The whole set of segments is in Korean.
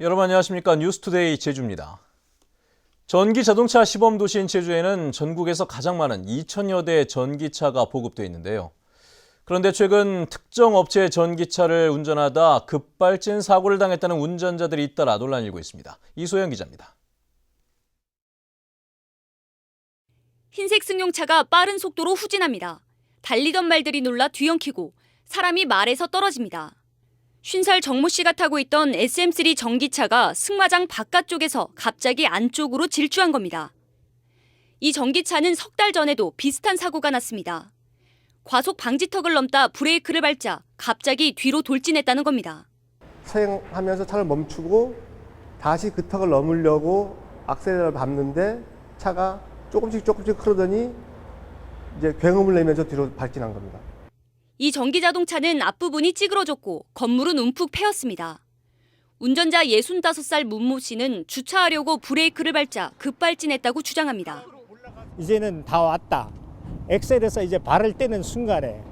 여러분 안녕하십니까? 뉴스투데이 제주입니다. 전기 자동차 시범 도시인 제주에는 전국에서 가장 많은 2,000여 대의 전기차가 보급돼 있는데요. 그런데 최근 특정 업체의 전기차를 운전하다 급발진 사고를 당했다는 운전자들이 잇따라 논란이 일고 있습니다. 이소영 기자입니다. 흰색 승용차가 빠른 속도로 후진합니다. 달리던 말들이 놀라 뒤엉키고 사람이 말에서 떨어집니다. 50살 정모 씨가 타고 있던 SM3 전기차가 승마장 바깥쪽에서 갑자기 안쪽으로 질주한 겁니다. 이 전기차는 석 달 전에도 비슷한 사고가 났습니다. 과속 방지턱을 넘다 브레이크를 밟자 갑자기 뒤로 돌진했다는 겁니다. 서행하면서 차를 멈추고 다시 그 턱을 넘으려고 악셀을 밟는데 차가 조금씩 흐르더니 이제 굉음을 내면서 뒤로 발진한 겁니다. 이 전기자동차는 앞부분이 찌그러졌고 건물은 움푹 패였습니다. 운전자 65살 문모 씨는 주차하려고 브레이크를 밟자 급발진했다고 주장합니다. 이제는 다 왔다. 엑셀에서 이제 발을 떼는 순간에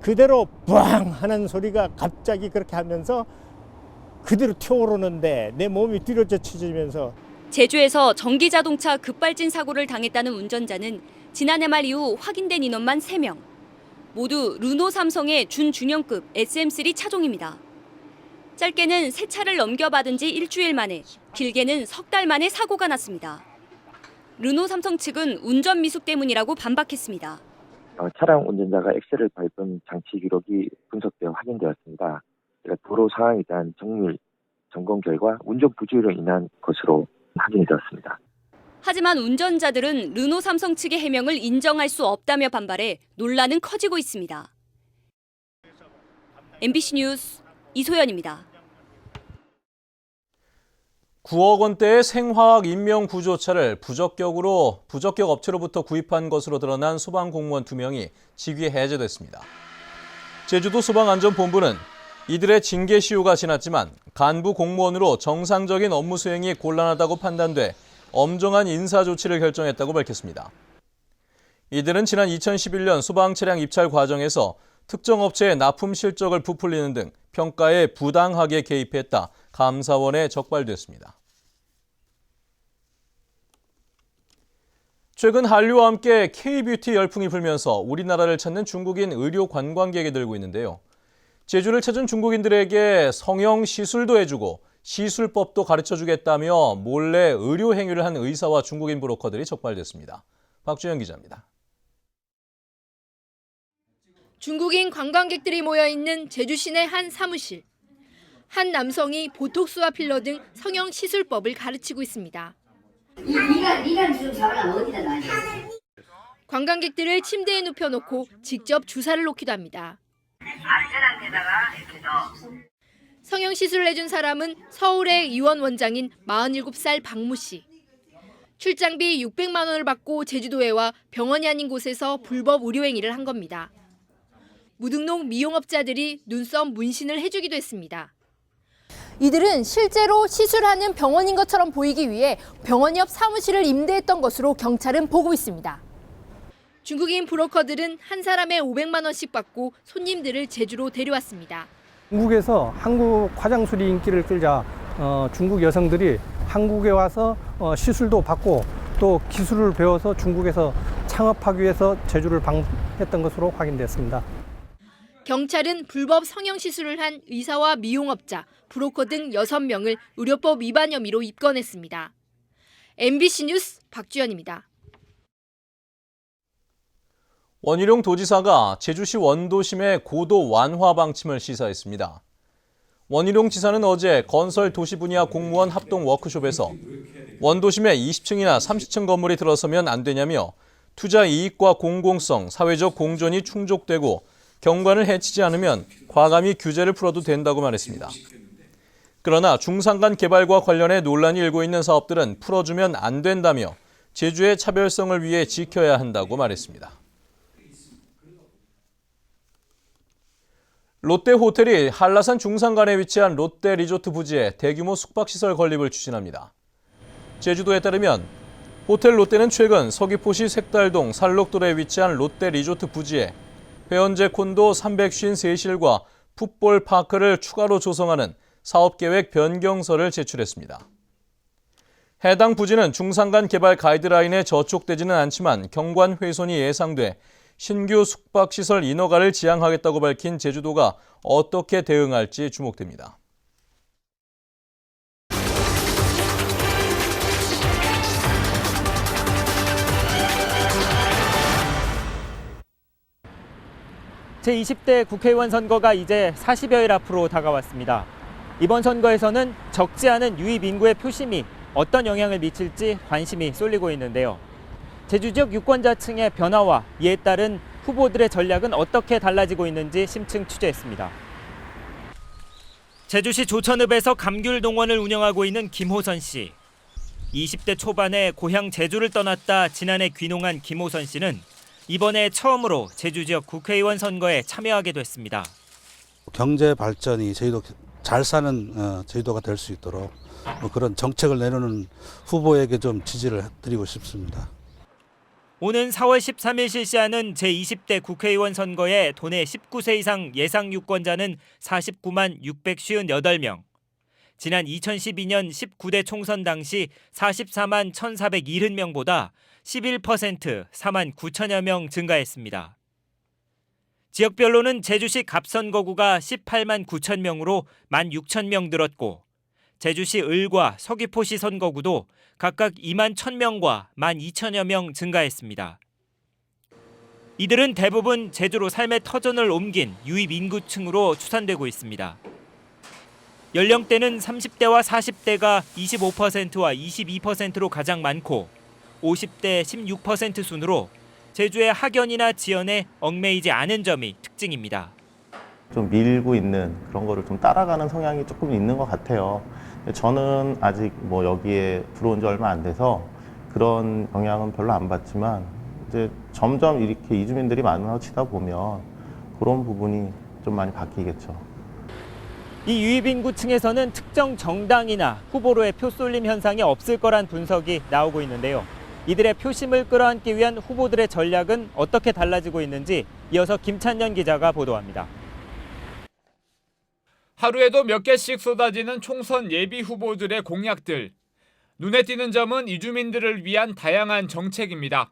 그대로 부앙 하는 소리가 갑자기 그렇게 하면서 그대로 튀어오르는데 내 몸이 뒤로 젖혀지면서 제주에서 전기자동차 급발진 사고를 당했다는 운전자는 지난해 말 이후 확인된 인원만 3명. 모두 르노 삼성의 준중형급 SM3 차종입니다. 짧게는 새 차를 넘겨받은 지 일주일 만에, 길게는 석 달 만에 사고가 났습니다. 르노 삼성 측은 운전 미숙 때문이라고 반박했습니다. 차량 운전자가 엑셀을 밟은 장치 기록이 분석되어 확인되었습니다. 도로 상황에 대한 정밀 점검 결과 운전 부주의로 인한 것으로 확인이 되었습니다. 하지만 운전자들은 르노 삼성 측의 해명을 인정할 수 없다며 반발해 논란은 커지고 있습니다. MBC 뉴스 이소연입니다. 9억 원대의 생화학 인명 구조차를 부적격 업체로부터 구입한 것으로 드러난 소방공무원 2명이 직위 해제됐습니다. 제주도 소방안전본부는 이들의 징계 시효가 지났지만 간부 공무원으로 정상적인 업무 수행이 곤란하다고 판단돼 엄정한 인사 조치를 결정했다고 밝혔습니다. 이들은 지난 2011년 소방 차량 입찰 과정에서 특정 업체의 납품 실적을 부풀리는 등 평가에 부당하게 개입했다 감사원에 적발됐습니다. 최근 한류와 함께 K-뷰티 열풍이 불면서 우리나라를 찾는 중국인 의료 관광객이 늘고 있는데요. 제주를 찾은 중국인들에게 성형 시술도 해주고 시술법도 가르쳐주겠다며 몰래 의료 행위를 한 의사와 중국인 브로커들이 적발됐습니다. 박주영 기자입니다. 중국인 관광객들이 모여있는 제주 시내 한 사무실. 한 남성이 보톡스와 필러 등 성형 시술법을 가르치고 있습니다. 네가 지금 잡으려면 어디다 놔야 돼? 관광객들을 침대에 눕혀놓고 직접 주사를 놓기도 합니다. 안전한 데다가 이렇게 넣어. 성형 시술을 해준 사람은 서울의 의원 원장인 47살 박모 씨. 출장비 600만 원을 받고 제주도에 와 병원이 아닌 곳에서 불법 의료 행위를 한 겁니다. 무등록 미용업자들이 눈썹 문신을 해주기도 했습니다. 이들은 실제로 시술하는 병원인 것처럼 보이기 위해 병원 옆 사무실을 임대했던 것으로 경찰은 보고 있습니다. 중국인 브로커들은 한 사람에 500만 원씩 받고 손님들을 제주로 데려왔습니다. 중국에서 한국 화장술이 인기를 끌자 중국 여성들이 한국에 와서 시술도 받고 또 기술을 배워서 중국에서 창업하기 위해서 제주를 방문했던 것으로 확인됐습니다. 경찰은 불법 성형 시술을 한 의사와 미용업자, 브로커 등 6명을 의료법 위반 혐의로 입건했습니다. MBC 뉴스 박주연입니다. 원희룡 도지사가 제주시 원도심의 고도 완화 방침을 시사했습니다. 원희룡 지사는 어제 건설 도시 분야 공무원 합동 워크숍에서 원도심에 20층이나 30층 건물이 들어서면 안 되냐며 투자 이익과 공공성, 사회적 공존이 충족되고 경관을 해치지 않으면 과감히 규제를 풀어도 된다고 말했습니다. 그러나 중산간 개발과 관련해 논란이 일고 있는 사업들은 풀어주면 안 된다며 제주의 차별성을 위해 지켜야 한다고 말했습니다. 롯데호텔이 한라산 중산간에 위치한 롯데리조트 부지에 대규모 숙박시설 건립을 추진합니다. 제주도에 따르면 호텔 롯데는 최근 서귀포시 색달동 살록도로에 위치한 롯데리조트 부지에 회원제 콘도 353실과 풋볼 파크를 추가로 조성하는 사업계획 변경서를 제출했습니다. 해당 부지는 중산간 개발 가이드라인에 저촉되지는 않지만 경관 훼손이 예상돼 신규 숙박시설 인허가를 지향하겠다고 밝힌 제주도가 어떻게 대응할지 주목됩니다. 제20대 국회의원 선거가 이제 40여일 앞으로 다가왔습니다. 이번 선거에서는 적지 않은 유입 인구의 표심이 어떤 영향을 미칠지 관심이 쏠리고 있는데요. 제주 지역 유권자층의 변화와 이에 따른 후보들의 전략은 어떻게 달라지고 있는지 심층 취재했습니다. 제주시 조천읍에서 감귤동원을 운영하고 있는 김호선 씨. 20대 초반에 고향 제주를 떠났다 지난해 귀농한 김호선 씨는 이번에 처음으로 제주 지역 국회의원 선거에 참여하게 됐습니다. 경제 발전이 제주도 잘 사는 제주도가 될 수 있도록 그런 정책을 내놓는 후보에게 좀 지지를 드리고 싶습니다. 오는 4월 13일 실시하는 제20대 국회의원 선거에 도내 19세 이상 예상 유권자는 49만 658명. 지난 2012년 19대 총선 당시 44만 1,470명보다 11% 4만 9천여 명 증가했습니다. 지역별로는 제주시 갑선거구가 18만 9천 명으로 1만 6천 명 늘었고 제주시 을과 서귀포시 선거구도 각각 2만 1,000명과 1만 2천여 명 증가했습니다. 이들은 대부분 제주로 삶의 터전을 옮긴 유입 인구층으로 추산되고 있습니다. 연령대는 30대와 40대가 25%와 22%로 가장 많고 50대 16% 순으로 제주의 학연이나 지연에 얽매이지 않은 점이 특징입니다. 좀 밀고 있는 그런 거를 좀 따라가는 성향이 조금 있는 것 같아요. 저는 아직 뭐 여기에 들어온 지 얼마 안 돼서 그런 영향은 별로 안 받지만 이제 점점 이렇게 이주민들이 많아지다 보면 그런 부분이 좀 많이 바뀌겠죠. 이 유입 인구층에서는 특정 정당이나 후보로의 표 쏠림 현상이 없을 거란 분석이 나오고 있는데요. 이들의 표심을 끌어안기 위한 후보들의 전략은 어떻게 달라지고 있는지 이어서 김찬년 기자가 보도합니다. 하루에도 몇 개씩 쏟아지는 총선 예비 후보들의 공약들. 눈에 띄는 점은 이주민들을 위한 다양한 정책입니다.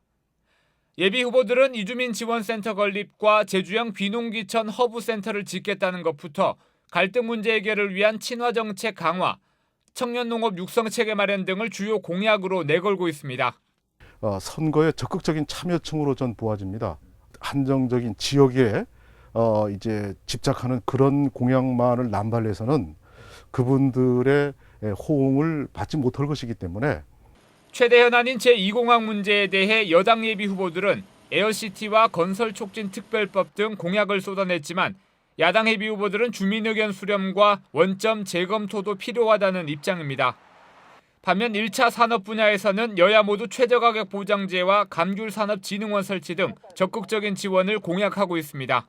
예비 후보들은 이주민 지원센터 건립과 제주형 귀농귀천 허브센터를 짓겠다는 것부터 갈등 문제 해결을 위한 친화 정책 강화, 청년 농업 육성 체계 마련 등을 주요 공약으로 내걸고 있습니다. 선거에 적극적인 참여층으로 전 보아집니다. 한정적인 지역에 이제 집착하는 그런 공약만을 남발해서는 그분들의 호응을 받지 못할 것이기 때문에 최대 현안인 제2공항 문제에 대해 여당 예비 후보들은 에어시티와 건설 촉진 특별법 등 공약을 쏟아냈지만 야당 예비 후보들은 주민 의견 수렴과 원점 재검토도 필요하다는 입장입니다. 반면 1차 산업 분야에서는 여야 모두 최저가격 보장제와 감귤산업진흥원 설치 등 적극적인 지원을 공약하고 있습니다.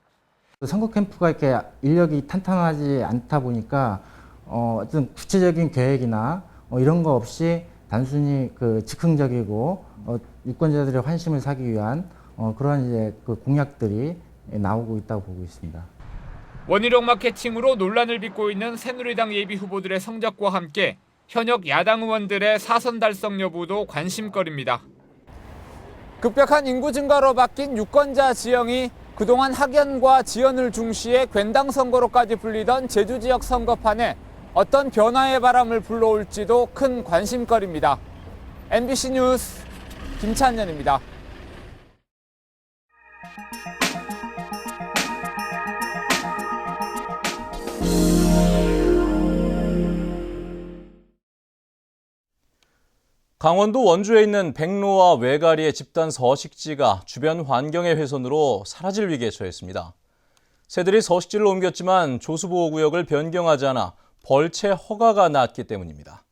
선거 캠프가 이렇게 인력이 탄탄하지 않다 보니까 어떤 구체적인 계획이나 이런 거 없이 단순히 그 즉흥적이고 유권자들의 환심을 사기 위한 그런 이제 그 공약들이 나오고 있다고 보고 있습니다. 원희룡 마케팅으로 논란을 빚고 있는 새누리당 예비 후보들의 성적과 함께 현역 야당 의원들의 사선 달성 여부도 관심거리입니다. 급격한 인구 증가로 바뀐 유권자 지형이 그동안 학연과 지연을 중시해 괜당 선거로까지 불리던 제주 지역 선거판에 어떤 변화의 바람을 불러올지도 큰 관심거리입니다. MBC 뉴스 김찬년입니다. 강원도 원주에 있는 백로와 외가리의 집단 서식지가 주변 환경의 훼손으로 사라질 위기에 처했습니다. 새들이 서식지를 옮겼지만 조수보호구역을 변경하지 않아 벌채 허가가 났기 때문입니다.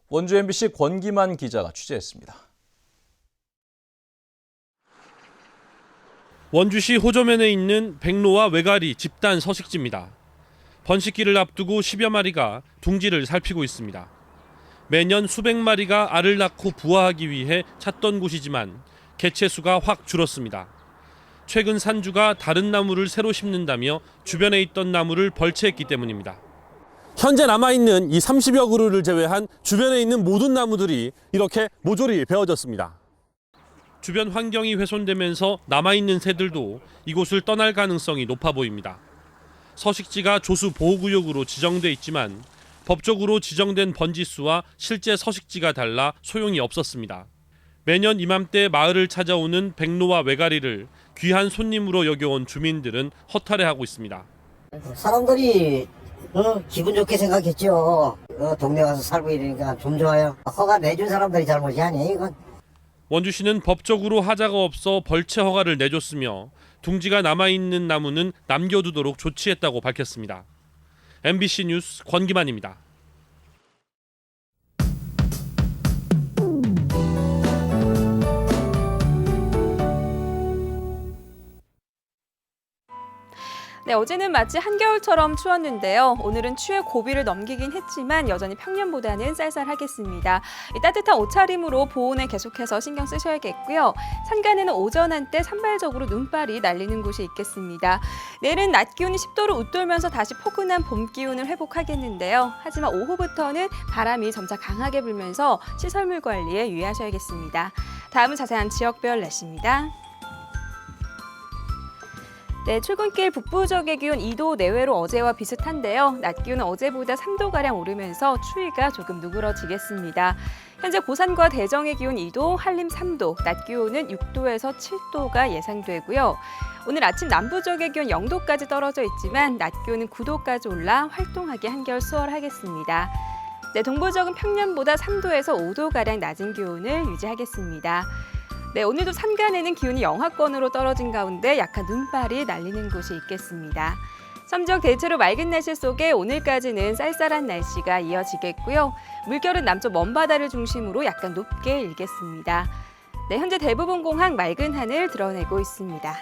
원주 MBC 권기만 기자가 취재했습니다. 원주시 호저면에 있는 백로와 외가리 집단 서식지입니다. 번식기를 앞두고 10여 마리가 둥지를 살피고 있습니다. 매년 수백 마리가 알을 낳고 부화하기 위해 찾던 곳이지만 개체수가 확 줄었습니다. 최근 산주가 다른 나무를 새로 심는다며 주변에 있던 나무를 벌채했기 때문입니다. 현재 남아있는 이 30여 그루를 제외한 주변에 있는 모든 나무들이 이렇게 모조리 베어졌습니다. 주변 환경이 훼손되면서 남아있는 새들도 이곳을 떠날 가능성이 높아 보입니다. 서식지가 조수 보호구역으로 지정돼 있지만 법적으로 지정된 번지수와 실제 서식지가 달라 소용이 없었습니다. 매년 이맘때 마을을 찾아오는 백로와 외가리를 귀한 손님으로 여겨온 주민들은 허탈해하고 있습니다. 사람들이 기분 좋게 생각했죠. 동네 가서 살고 이러니까 좀 좋아요. 허가 내준 사람들이 잘못이 아니에요, 이건. 원주시는 법적으로 하자가 없어 벌채 허가를 내줬으며 둥지가 남아있는 나무는 남겨두도록 조치했다고 밝혔습니다. MBC 뉴스 권기만입니다. 네, 어제는 마치 한겨울처럼 추웠는데요. 오늘은 추위의 고비를 넘기긴 했지만 여전히 평년보다는 쌀쌀하겠습니다. 이 따뜻한 옷차림으로 보온에 계속해서 신경 쓰셔야겠고요. 산간에는 오전 한때 산발적으로 눈발이 날리는 곳이 있겠습니다. 내일은 낮 기온이 10도로 웃돌면서 다시 포근한 봄 기온을 회복하겠는데요. 하지만 오후부터는 바람이 점차 강하게 불면서 시설물 관리에 유의하셔야겠습니다. 다음은 자세한 지역별 날씨입니다. 네, 출근길 북부 지역의 기온 2도 내외로 어제와 비슷한데요. 낮 기온은 어제보다 3도가량 오르면서 추위가 조금 누그러지겠습니다. 현재 고산과 대정의 기온 2도, 한림 3도, 낮 기온은 6도에서 7도가 예상되고요. 오늘 아침 남부 지역의 기온 0도까지 떨어져 있지만 낮 기온은 9도까지 올라 활동하기 한결 수월하겠습니다. 네, 동부 지역은 평년보다 3도에서 5도가량 낮은 기온을 유지하겠습니다. 네, 오늘도 산간에는 기온이 영하권으로 떨어진 가운데 약한 눈발이 날리는 곳이 있겠습니다. 섬지역 대체로 맑은 날씨 속에 오늘까지는 쌀쌀한 날씨가 이어지겠고요. 물결은 남쪽 먼바다를 중심으로 약간 높게 일겠습니다. 네, 현재 대부분 공항 맑은 하늘 드러내고 있습니다.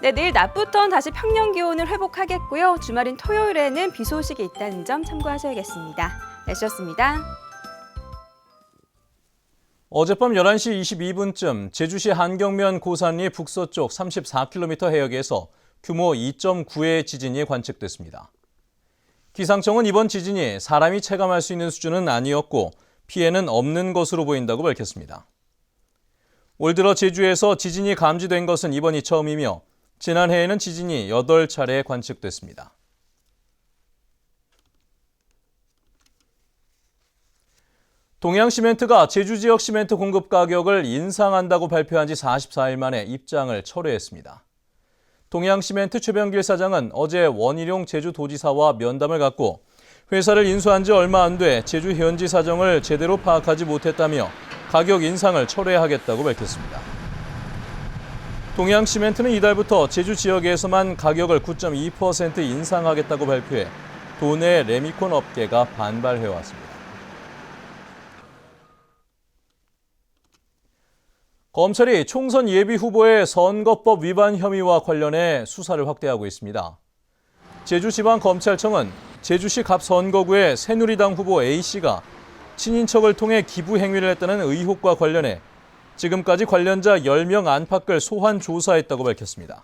네, 내일 낮부터는 다시 평년 기온을 회복하겠고요. 주말인 토요일에는 비 소식이 있다는 점 참고하셔야겠습니다. 날씨였습니다. 어젯밤 11시 22분쯤 제주시 한경면 고산리 북서쪽 34km 해역에서 규모 2.9의 지진이 관측됐습니다. 기상청은 이번 지진이 사람이 체감할 수 있는 수준은 아니었고 피해는 없는 것으로 보인다고 밝혔습니다. 올 들어 제주에서 지진이 감지된 것은 이번이 처음이며 지난해에는 지진이 8차례 관측됐습니다. 동양시멘트가 제주 지역 시멘트 공급 가격을 인상한다고 발표한 지 44일 만에 입장을 철회했습니다. 동양시멘트 최병길 사장은 어제 원희룡 제주도지사와 면담을 갖고 회사를 인수한 지 얼마 안 돼 제주 현지 사정을 제대로 파악하지 못했다며 가격 인상을 철회하겠다고 밝혔습니다. 동양시멘트는 이달부터 제주 지역에서만 가격을 9.2% 인상하겠다고 발표해 도내 레미콘 업계가 반발해왔습니다. 검찰이 총선 예비 후보의 선거법 위반 혐의와 관련해 수사를 확대하고 있습니다. 제주지방검찰청은 제주시 갑선거구의 새누리당 후보 A씨가 친인척을 통해 기부 행위를 했다는 의혹과 관련해 지금까지 관련자 10명 안팎을 소환 조사했다고 밝혔습니다.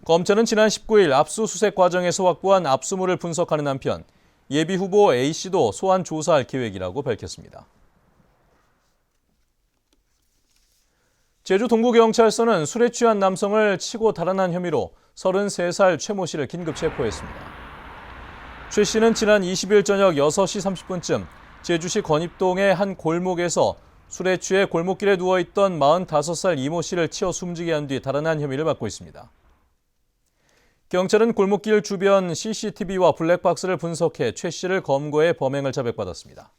검찰은 지난 19일 압수수색 과정에서 확보한 압수물을 분석하는 한편 예비 후보 A씨도 소환 조사할 계획이라고 밝혔습니다. 제주 동부경찰서는 술에 취한 남성을 치고 달아난 혐의로 33살 최모 씨를 긴급 체포했습니다. 최 씨는 지난 20일 저녁 6시 30분쯤 제주시 건입동의 한 골목에서 술에 취해 골목길에 누워있던 45살 이모 씨를 치어 숨지게 한 뒤 달아난 혐의를 받고 있습니다. 경찰은 골목길 주변 CCTV와 블랙박스를 분석해 최 씨를 검거해 범행을 자백받았습니다.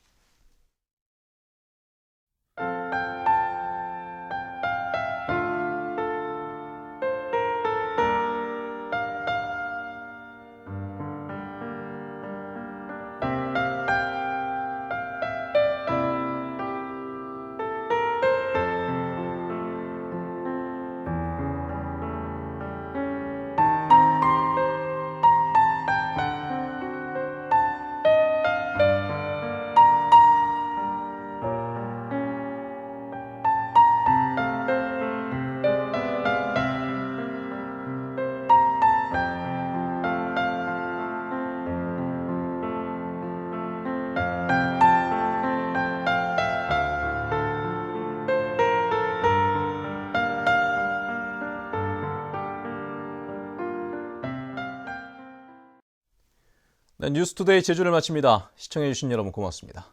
네, 뉴스투데이 제주를 마칩니다. 시청해주신 여러분 고맙습니다.